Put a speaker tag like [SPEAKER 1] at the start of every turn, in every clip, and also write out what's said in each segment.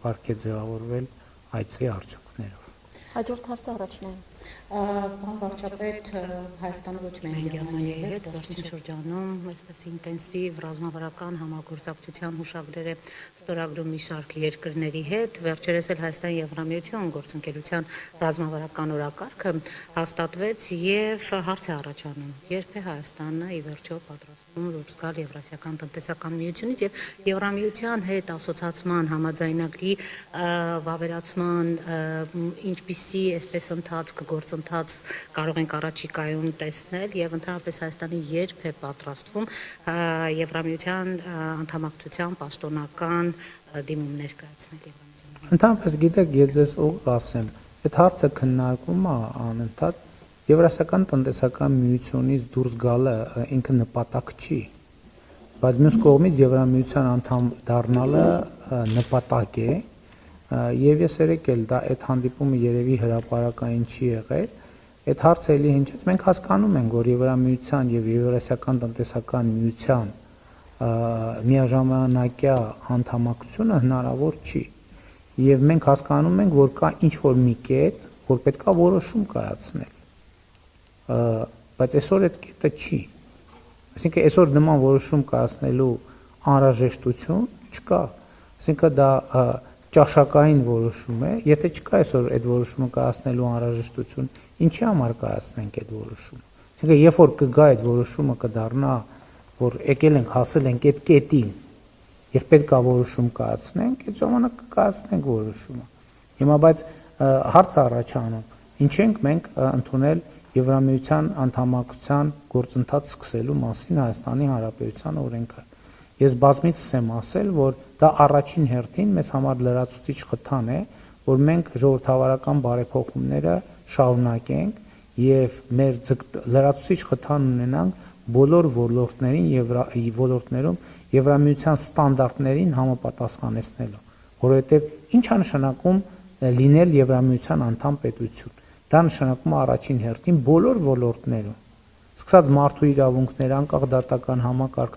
[SPEAKER 1] Park է ձևավորվել այցի արդյունքներով։
[SPEAKER 2] Հաջորդ հարցը առաջն է։
[SPEAKER 3] Պարոն վարչապետ, Հայաստանը ոչ միայն Գերմանիայի հետ վերջին շրջանում այսպես ինտենսիվ ռազմավարական համագործակցության հուշագրեր է ստորագրում մի շարք երկրների հետ, վերջերս էլ Հայաստան-Եվրամիություն գործընկերության ռազմավարական օրակարգը հաստատվեց եւ հարց է առաջանում. երբ է Հայաստանը ի վերջո պատրաստվում դուրս գալ Եվրասիական տնտեսական միությունից եւ Եվրամիության հետ ասոցիացման համաձայնագրի վավերացման ինչպիսի այսպես ընթացք գործընթաց կարող ենք առաջիկայում տեսնել եւ ընդհանրապես Հայաստանի երբ է պատրաստվում Եվրամիության անդամակցության պաշտոնական դիմումներ կայացնել Եվրամիության։
[SPEAKER 1] Ընդհանրապես գիտեք, ես ձեզ ուղղ ասեմ, այդ հարցը քննարկվում է անընդհատ Եվրասիական տնտեսական միությունից դուրս գալը ինքը նպատակ չի, բայց մյուս կողմից Եվրամիության անդամ դառնալը նպատակ է եւ ես երեք էլ դա այդ հանդիպումը երևի հրապարակային չի եղել, այդ հարցը էլի հնչեց, մենք հասկանում ենք, որ Եվրամիության եւ Եվրասիական տնտեսական միության միաժամանակյա անդամակցությունը հնարավոր չի եւ մենք հասկանում ենք, որ կա ինչ-որ մի կետ, որ պետքա որոշում կայացնել, բայց այսօր այդ կետը չի, այսինքն այսօր նման որոշում կայացնելու անհրաժեշտություն չկա, այսինքն դա ճաշակային որոշում է, եթե չկա այսօր այդ որոշումը կայացնելու անհրաժեշտություն, ինչի համար կայացնենք այդ որոշումը։ Այսինքն երբ որ կգա այդ որոշումը կդառնա, որ եկել ենք հասել ենք այդ կետին եւ պետք է որոշում կայացնենք, այդ ժամանակ կկայացնենք որոշումը։ Հիմա բայց հարցը առաջանում, ինչ ենք մենք ընդունել Եվրամիության անդամակցության գործընթաց սկսելու մասին Հայաստանի Հանրապետության օրենքը։ Ես բազմիցս եմ ասել, որ դա առաջին հերթին մեզ համար լրացուցիչ խթան է, որ մենք ժողովրդավարական բարեփոխումները շարունակենք եւ մեր լրացուցիչ խթան ունենանք բոլոր ոլորտներում Եվրամիության ստանդարտներին համապատասխանեցնելու, որովհետեւ ի՞նչ է նշանակում լինել Եվրամիության անդամ պետություն։ Դա նշանակում է առաջին հերթին բոլոր ոլորտներում սկսած մարդու իրավունքներ, անկախ դատական համակարգ,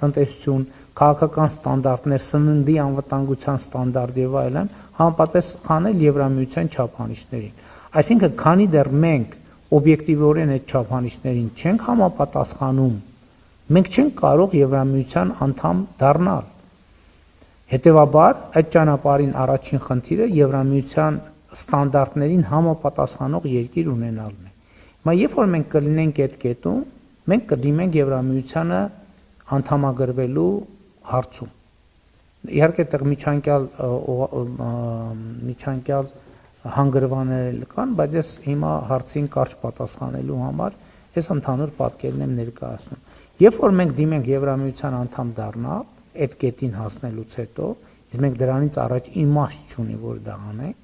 [SPEAKER 1] տնտեսություն, քաղաքական ստանդարտներ, սննդի անվտանգության ստանդարտ եւ այլն համապատասխանել Եվրամիության չափանիշներին։ Այսինքն, քանի դեռ մենք օբյեկտիվորեն այդ չափանիշներին չենք համապատասխանում, մենք չենք կարող Եվրամիության անդամ դառնալ։ Հետևաբար, այդ ճանապարհին առաջին խնդիրը Եվրամիության ստանդարտներին համապատասխանող երկիր ունենալն է։ Հիմա երբ որ մենք կլինենք այդ կետում, մենք կդիմենք Եվրամիությանը անդամագրվելու հարցում։ Իհարկե այդտեղ միջանկյալ հանգրվաններ կան, բայց ես հիմա հարցին կարճ պատասխանելու համար ես ընդհանուր պատկերն եմ ներկայացնում։ Երբ որ մենք դիմենք Եվրամիության անդամ դառնալ, այդ կետին հասնելուց հետո, իսկ մենք դրանից առաջ իմաստ չունի, որ դա անենք,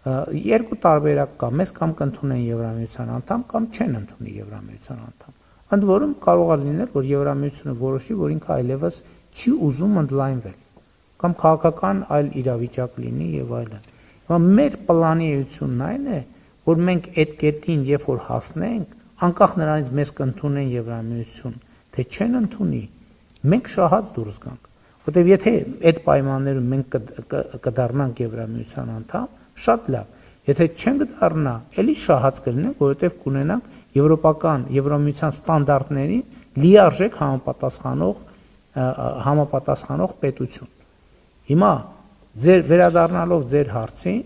[SPEAKER 1] երկու տարբերակ կա, մեզ կամ կընդունեն Եվրամիության անդամ, կամ չեն ընդունի Եվրամիության անդամ։ Ընդ որում կարող է լինել, որ Եվրամիությունը որոշի, որ ինքը այլևս չի ուզում ընդլայնվել, կամ քաղաքական այլ իրավիճակ լինի եւ այլն։ Հիմա մեր պլանի էությունն այն է, որ մենք այդ կետին, երբ որ հասնենք, անկախ նրանից մեզ կընդունեն Եվրամիություն, թե չեն ընդունի, մենք շահած դուրս գանք։ Որտեւ եթե այդ պայմաններում մենք կդառնանք Եվրամիության անդամ, շատ լավ։ Եթե չենք դառնա, էլի շահած կլինենք, որովհետև կունենանք Եվրամիության ստանդարտներին լիարժեք համապատասխանող պետություն։ Հիմա վերադառնալով ձեր հարցին,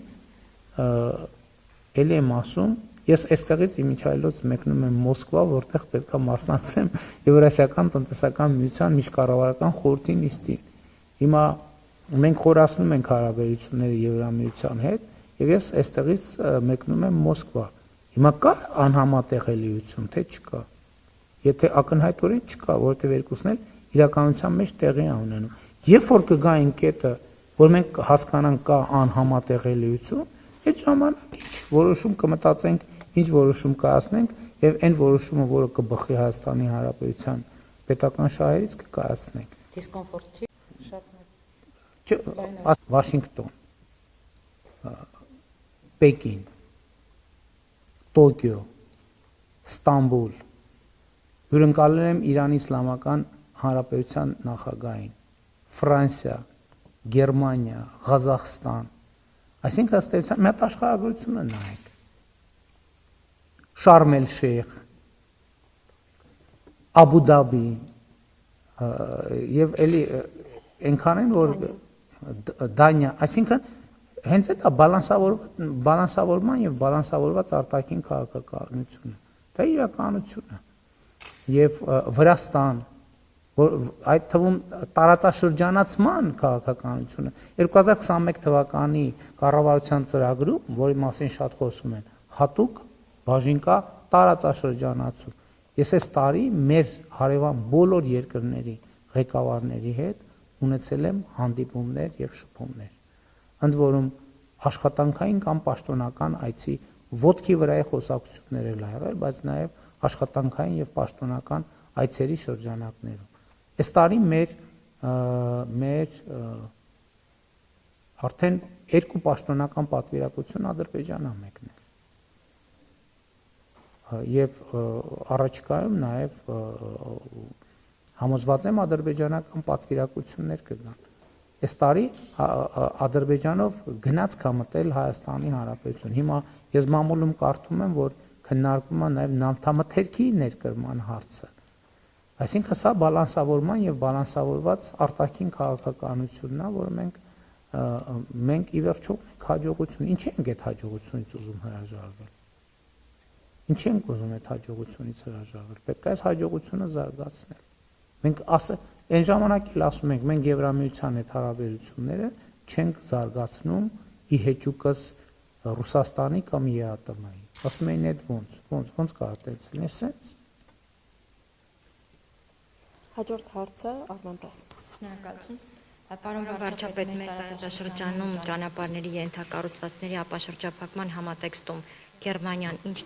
[SPEAKER 1] էլի եմ ասում, ես այստեղից իմիջայլոց մեկնում եմ Մոսկվա, որտեղ պետք է մասնակցեմ Եվրասիական տնտեսական միության միջկառավարական խորհրդի նիստին։ Հիմա մենք խորացնում ենք հարաբերությունները Եվրամիության հետ, եւ ես այստեղից մեկնում եմ Մոսկվա։ Հիմա կա անհամատեղելիություն, թե չկա։ Եթե ակնհայտորեն չկա, որովհետեւ երկուսն էլ իրականության մեջ տեղի է ունենում։ Երբ որ կգա այն կետը, որ մենք հասկանանք կա անհամատեղելիություն, այդ ժամանակ ինչ որոշում կմտածենք, ինչ որոշում կայացնենք եւ այն որոշումը, որը կբխի Հայաստանի Հանրապետության պետական շահերից կկայացնենք։
[SPEAKER 3] Դիսկոմֆորտ չի շատ մեծ։
[SPEAKER 1] Վաշինգտոն, Պեկին, Տոկիո, Ստամբուլ, հյուրընկալել եմ Իրանի Իսլամական Հանրապետության նախագահին, Ֆրանսիա, Գերմանիա, Ղազախստան, այսինքն ըստ էության մի հատ աշխարհագրությունը նայեք։ Շարմ էլ Շեյխ, Աբու Դաբի, եւ էլի այնքան են որ Դանիա, այսինքն հենց այդ բալանսավորման եւ բալանսավորված արտաքին քաղաքականությունը, դա իրականություն է։ Եվ Վրաստան, որ այդ թվում տարածաշրջանացման քաղաքականությունը 2021 թվականի կառավարության ծրագրում, որի մասին շատ խոսում են, հատուկ բաժին կա տարածաշրջանացում։ Ես այս տարի մեր հարևան բոլոր երկրների ղեկավարների հետ ունեցել եմ հանդիպումներ եւ շփումներ։ Ընդ որում աշխատանքային կամ պաշտոնական այցի ոտքի վրայի խոսակցություններ էլ եղել, բայց նաեւ աշխատանքային եւ պաշտոնական այցերի շրջանակներում։ Այս տարի մեր արդեն երկու պաշտոնական պատվիրակություն Ադրբեջանն է մեկնել։ Եվ առաջիկայում նաեւ համոզված եմ ադրբեջանական պատվիրակություններ կգան։ Այս տարի Ադրբեջանով գնաց կամտել Հայաստանի Հանրապետություն։ Հիմա ես մամուլում կարդում եմ, որ քննարկվում է նաեւ նավթամթերքի ներկրման հարցը։ Այսինքն սա բալանսավորման եւ բալանսավորված արտաքին քաղաքականությունն է, որ մենք ի վերջո ունենք հաջողություն։ Ինչ ենք այդ հաջողությունից ուզում հրաժարվել։ Ինչ ենք ուզում այդ հաջողությունից հրաժարվել։ Պետք է այս հաջողությունը զարգացնել։ Մենք այն ժամանակ էլ ասում ենք, մենք Եվրամիության հետ հարաբերությունները չենք զարգացնում ի հեճուկս Ռուսաստանի կամ ԵԱՏՄ-ի։ Ասում էին այդ ոնց կարելի լինի սենց։
[SPEAKER 2] Հաջորդ հարցը Արման Պրաս։
[SPEAKER 4] Շնորհակալություն։ Պարոն վարչապետ, մեր տարածաշրջանում ճանապարհների ենթակառուցվածքների ապաշրջափակման համատեքստում Գերմանիան ինչ